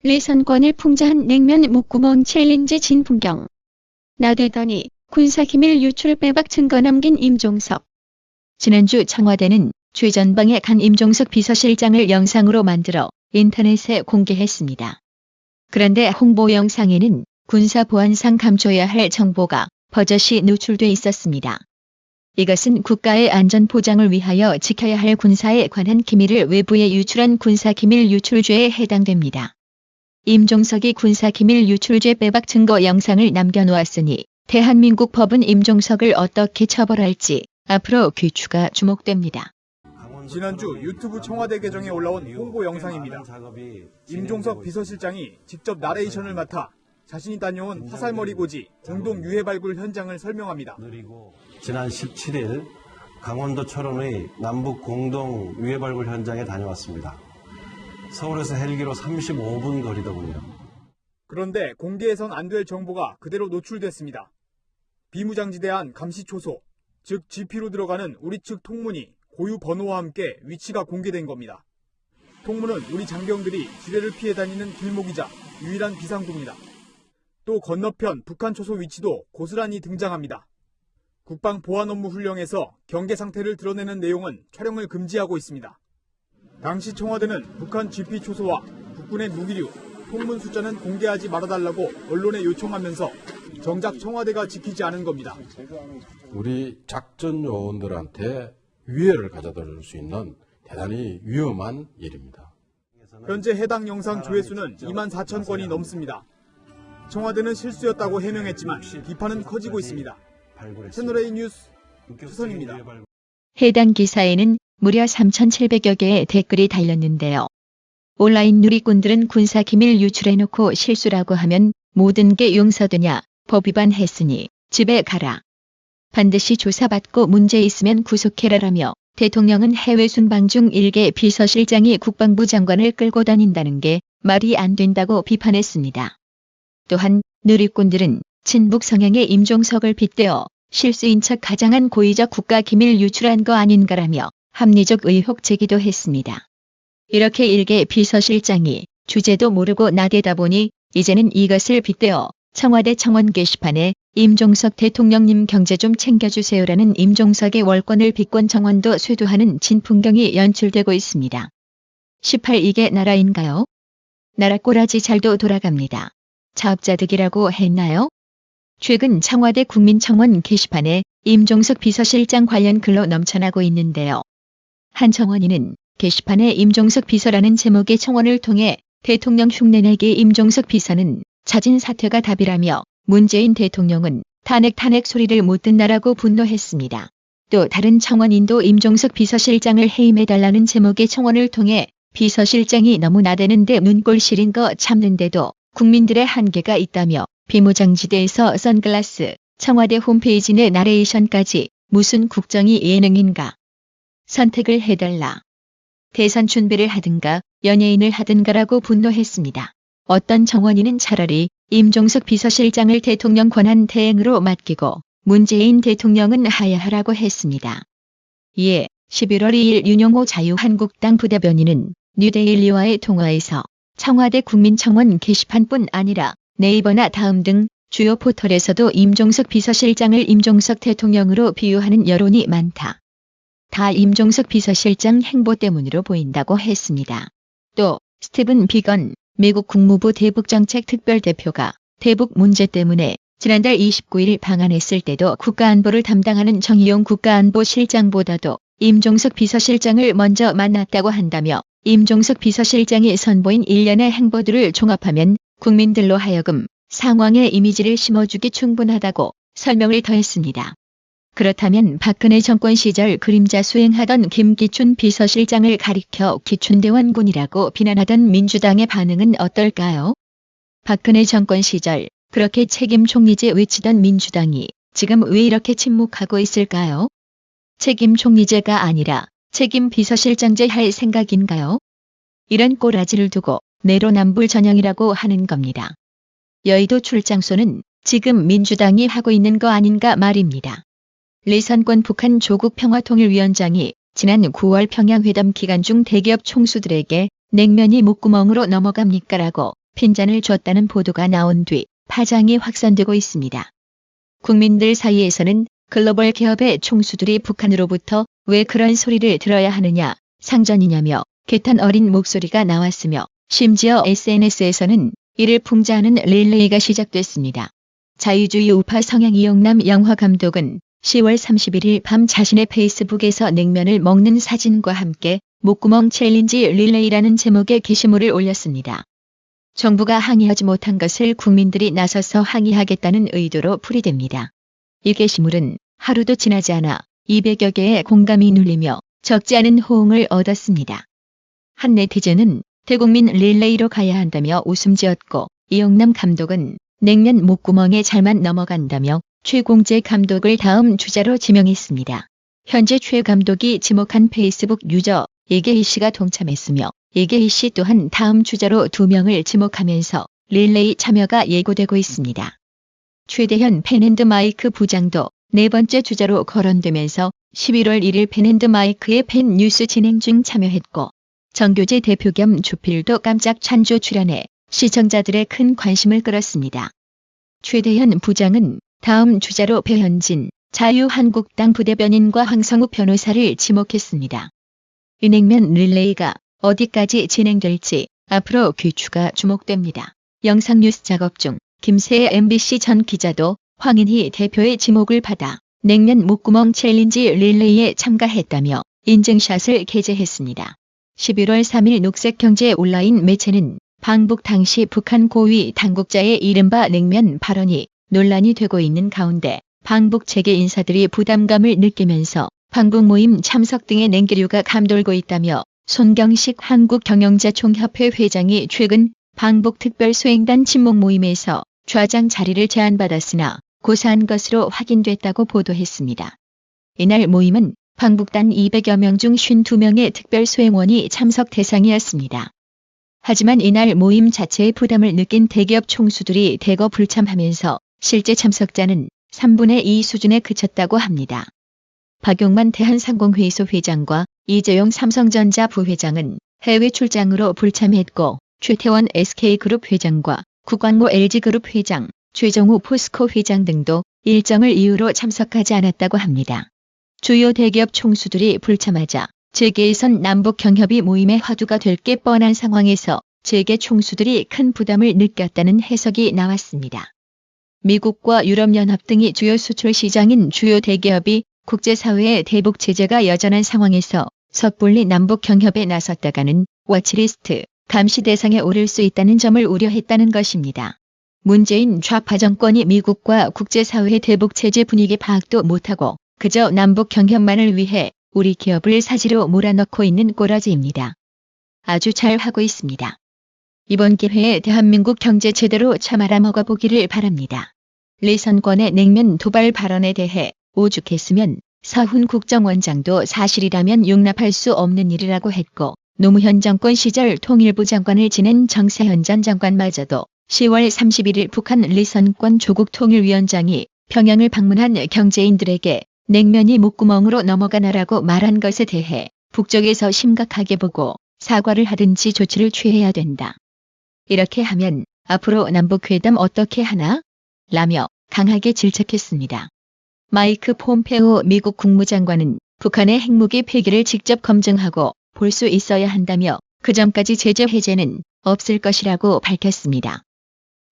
리선권을 풍자한 냉면 목구멍 챌린지 진풍경. 나대더니 군사기밀 유출 빼박 증거 남긴 임종석. 지난주 청와대는 최전방에 간 임종석 비서실장을 영상으로 만들어 인터넷에 공개했습니다. 그런데 홍보 영상에는 군사보안상 감춰야 할 정보가 버젓이 노출돼 있었습니다. 이것은 국가의 안전 보장을 위하여 지켜야 할 군사에 관한 기밀을 외부에 유출한 군사기밀 유출죄에 해당됩니다. 임종석이 군사기밀 유출죄 빼박 증거 영상을 남겨놓았으니 대한민국 법은 임종석을 어떻게 처벌할지 앞으로 귀추가 주목됩니다. 지난주 유튜브 청와대 계정에 올라온 홍보 영상입니다. 임종석 비서실장이 직접 나레이션을 맡아 자신이 다녀온 화살머리 고지 공동 유해 발굴 현장을 설명합니다. 지난 17일 강원도 철원의 남북 공동 유해 발굴 현장에 다녀왔습니다. 서울에서 헬기로 35분 거리더군요. 그런데 공개해선 안 될 정보가 그대로 노출됐습니다. 비무장지대한 감시초소, 즉 GP로 들어가는 우리 측 통문이 고유 번호와 함께 위치가 공개된 겁니다. 통문은 우리 장병들이 지뢰를 피해 다니는 길목이자 유일한 비상구입니다. 또 건너편 북한 초소 위치도 고스란히 등장합니다. 국방 보안 업무 훈령에서 경계 상태를 드러내는 내용은 촬영을 금지하고 있습니다. 당시 청와대는 북한 GP 초소와 국군의 무기류, 통문 숫자는 공개하지 말아달라고 언론에 요청하면서 정작 청와대가 지키지 않은 겁니다. 우리 작전 요원들한테 위해를 가져다 줄 수 있는 대단히 위험한 일입니다. 현재 해당 영상 조회수는 24,000건이 넘습니다. 청와대는 실수였다고 해명했지만 비판은 커지고 있습니다. 채널A 뉴스 추선입니다. 해당 기사에는 무려 3,700여 개의 댓글이 달렸는데요. 온라인 누리꾼들은 군사기밀 유출해놓고 실수라고 하면 모든 게 용서되냐, 법 위반했으니 집에 가라. 반드시 조사받고 문제 있으면 구속해라라며 대통령은 해외 순방 중 일개 비서실장이 국방부 장관을 끌고 다닌다는 게 말이 안 된다고 비판했습니다. 또한 누리꾼들은 친북 성향의 임종석을 빗대어 실수인 척 가장한 고의적 국가기밀 유출한 거 아닌가라며 합리적 의혹 제기도 했습니다. 이렇게 일개 비서실장이 주제도 모르고 나대다 보니 이제는 이것을 빗대어 청와대 청원 게시판에 임종석 대통령님 경제 좀 챙겨주세요라는 임종석의 월권을 비꼰 청원도 쇄도하는 진풍경이 연출되고 있습니다. 18 이게 나라인가요? 나라 꼬라지 잘도 돌아갑니다. 자업자득이라고 했나요? 최근 청와대 국민청원 게시판에 임종석 비서실장 관련 글로 넘쳐나고 있는데요. 한 청원인은 게시판에 임종석 비서라는 제목의 청원을 통해 대통령 흉내내기 임종석 비서는 자진 사퇴가 답이라며 문재인 대통령은 탄핵 소리를 못 듣나라고 분노했습니다. 또 다른 청원인도 임종석 비서실장을 해임해달라는 제목의 청원을 통해 비서실장이 너무 나대는데 눈꼴 시린 거 참는데도 국민들의 한계가 있다며 비무장지대에서 선글라스, 청와대 홈페이지 내 나레이션까지 무슨 국정이 예능인가. 선택을 해달라. 대선 준비를 하든가 연예인을 하든가라고 분노했습니다. 어떤 청원인은 차라리 임종석 비서실장을 대통령 권한 대행으로 맡기고 문재인 대통령은 하야하라고 했습니다. 이에 11월 2일 윤영호 자유한국당 부대변인은 뉴데일리와의 통화에서 청와대 국민청원 게시판뿐 아니라 네이버나 다음 등 주요 포털에서도 임종석 비서실장을 임종석 대통령으로 비유하는 여론이 많다. 다 임종석 비서실장 행보 때문으로 보인다고 했습니다. 또 스티븐 비건 미국 국무부 대북정책특별대표가 대북 문제 때문에 지난달 29일 방한했을 때도 국가안보를 담당하는 정의용 국가안보실장보다도 임종석 비서실장을 먼저 만났다고 한다며 임종석 비서실장이 선보인 일련의 행보들을 종합하면 국민들로 하여금 상황의 이미지를 심어주기 충분하다고 설명을 더했습니다. 그렇다면 박근혜 정권 시절 그림자 수행하던 김기춘 비서실장을 가리켜 기춘대원군이라고 비난하던 민주당의 반응은 어떨까요? 박근혜 정권 시절 그렇게 책임 총리제 외치던 민주당이 지금 왜 이렇게 침묵하고 있을까요? 책임 총리제가 아니라 책임 비서실장제 할 생각인가요? 이런 꼬라지를 두고 내로남불 전형이라고 하는 겁니다. 여의도 출장소는 지금 민주당이 하고 있는 거 아닌가 말입니다. 리선권 북한 조국평화통일위원장이 지난 9월 평양회담 기간 중 대기업 총수들에게 냉면이 목구멍으로 넘어갑니까라고 핀잔을 줬다는 보도가 나온 뒤 파장이 확산되고 있습니다. 국민들 사이에서는 글로벌 기업의 총수들이 북한으로부터 왜 그런 소리를 들어야 하느냐, 상전이냐며 개탄 어린 목소리가 나왔으며 심지어 SNS에서는 이를 풍자하는 릴레이가 시작됐습니다. 자유주의 우파 성향 이용남 영화감독은 10월 31일 밤 자신의 페이스북에서 냉면을 먹는 사진과 함께 목구멍 챌린지 릴레이라는 제목의 게시물을 올렸습니다. 정부가 항의하지 못한 것을 국민들이 나서서 항의하겠다는 의도로 풀이됩니다. 이 게시물은 하루도 지나지 않아 200여 개의 공감이 눌리며 적지 않은 호응을 얻었습니다. 한 네티즌은 대국민 릴레이로 가야 한다며 웃음 지었고 이용남 감독은 냉면 목구멍에 잘만 넘어간다며 최공재 감독을 다음 주자로 지명했습니다. 현재 최 감독이 지목한 페이스북 유저 이계희 씨가 동참했으며 이계희 씨 또한 다음 주자로 2명을 지목하면서 릴레이 참여가 예고되고 있습니다. 최대현 펜앤드마이크 부장도 네 번째 주자로 거론되면서 11월 1일 펜앤드마이크의 팬 뉴스 진행 중 참여했고 정교재 대표 겸 주필도 깜짝 찬조 출연해 시청자들의 큰 관심을 끌었습니다. 최대현 부장은 다음 주자로 배현진 자유한국당 부대변인과 황성욱 변호사를 지목했습니다. 이 냉면 릴레이가 어디까지 진행될지 앞으로 귀추가 주목됩니다. 영상뉴스 작업 중 김세혜 MBC 전 기자도 황인희 대표의 지목을 받아 냉면 목구멍 챌린지 릴레이에 참가했다며 인증샷을 게재했습니다. 11월 3일 녹색경제 온라인 매체는 방북 당시 북한 고위 당국자의 이른바 냉면 발언이 논란이 되고 있는 가운데 방북 재계 인사들이 부담감을 느끼면서 방북 모임 참석 등의 냉기류가 감돌고 있다며 손경식 한국경영자총협회 회장이 최근 방북 특별수행단 친목 모임에서 좌장 자리를 제안받았으나 고사한 것으로 확인됐다고 보도했습니다. 이날 모임은 방북단 200여 명 중 52명의 특별수행원이 참석 대상이었습니다. 하지만 이날 모임 자체의 부담을 느낀 대기업 총수들이 대거 불참하면서 실제 참석자는 3분의 2 수준에 그쳤다고 합니다. 박용만 대한상공회의소 회장과 이재용 삼성전자 부회장은 해외 출장으로 불참했고 최태원 SK그룹 회장과 구광모 LG그룹 회장, 최정우 포스코 회장 등도 일정을 이유로 참석하지 않았다고 합니다. 주요 대기업 총수들이 불참하자 재계에선 남북 경협이 모임의 화두가 될 게 뻔한 상황에서 재계 총수들이 큰 부담을 느꼈다는 해석이 나왔습니다. 미국과 유럽연합 등이 주요 수출 시장인 주요 대기업이 국제사회의 대북 제재가 여전한 상황에서 섣불리 남북 경협에 나섰다가는 워치리스트, 감시 대상에 오를 수 있다는 점을 우려했다는 것입니다. 문재인 좌파 정권이 미국과 국제사회의 대북 제재 분위기 파악도 못하고 그저 남북 경협만을 위해 우리 기업을 사지로 몰아넣고 있는 꼬라지입니다. 아주 잘 하고 있습니다. 이번 기회에 대한민국 경제 제대로 참아라 먹어보기를 바랍니다. 리선권의 냉면 도발 발언에 대해 오죽했으면 서훈 국정원장도 사실이라면 용납할 수 없는 일이라고 했고 노무현 정권 시절 통일부 장관을 지낸 정세현 전 장관마저도 10월 31일 북한 리선권 조국통일위원장이 평양을 방문한 경제인들에게 냉면이 목구멍으로 넘어가나라고 말한 것에 대해 북쪽에서 심각하게 보고 사과를 하든지 조치를 취해야 된다. 이렇게 하면 앞으로 남북회담 어떻게 하나? 라며 강하게 질책했습니다. 마이크 폼페오 미국 국무장관은 북한의 핵무기 폐기를 직접 검증하고 볼 수 있어야 한다며 그 전까지 제재 해제는 없을 것이라고 밝혔습니다.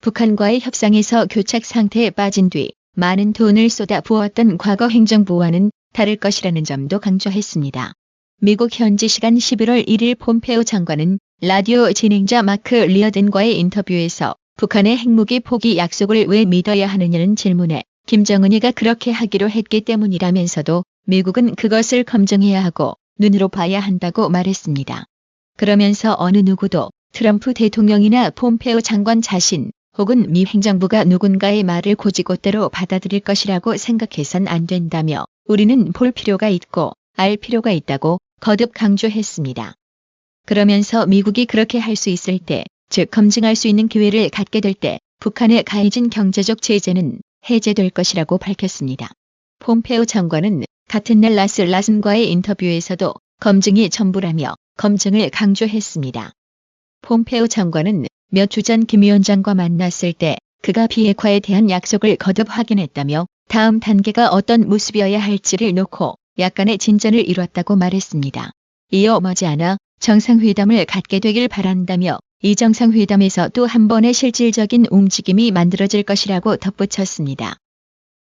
북한과의 협상에서 교착 상태에 빠진 뒤 많은 돈을 쏟아 부었던 과거 행정부와는 다를 것이라는 점도 강조했습니다. 미국 현지 시간 11월 1일 폼페오 장관은 라디오 진행자 마크 리어든과의 인터뷰에서 북한의 핵무기 포기 약속을 왜 믿어야 하느냐는 질문에 김정은이가 그렇게 하기로 했기 때문이라면서도 미국은 그것을 검증해야 하고 눈으로 봐야 한다고 말했습니다. 그러면서 어느 누구도 트럼프 대통령이나 폼페오 장관 자신 혹은 미 행정부가 누군가의 말을 곧이곧대로 받아들일 것이라고 생각해선 안 된다며 우리는 볼 필요가 있고 알 필요가 있다고 거듭 강조했습니다. 그러면서 미국이 그렇게 할 수 있을 때, 즉 검증할 수 있는 기회를 갖게 될 때 북한에 가해진 경제적 제재는 해제될 것이라고 밝혔습니다. 폼페오 장관은 같은 날 라슨과의 인터뷰에서도 검증이 전부라며 검증을 강조했습니다. 폼페오 장관은 몇 주 전 김 위원장과 만났을 때 그가 비핵화에 대한 약속을 거듭 확인했다며 다음 단계가 어떤 모습이어야 할지를 놓고 약간의 진전을 이뤘다고 말했습니다. 이어 머지않아 정상회담을 갖게 되길 바란다며 이 정상회담에서 또 한 번의 실질적인 움직임이 만들어질 것이라고 덧붙였습니다.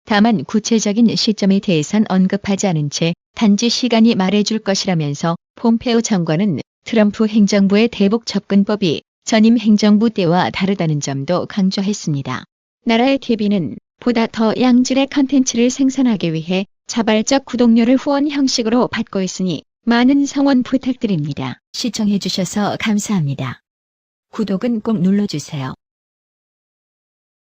다만 구체적인 시점에 대해선 언급하지 않은 채 단지 시간이 말해줄 것이라면서 폼페오 장관은 트럼프 행정부의 대북 접근법이 전임 행정부 때와 다르다는 점도 강조했습니다. 나라의 TV는 보다 더 양질의 컨텐츠를 생산하기 위해 자발적 구독료를 후원 형식으로 받고 있으니 많은 성원 부탁드립니다. 시청해주셔서 감사합니다. 구독은 꼭 눌러주세요.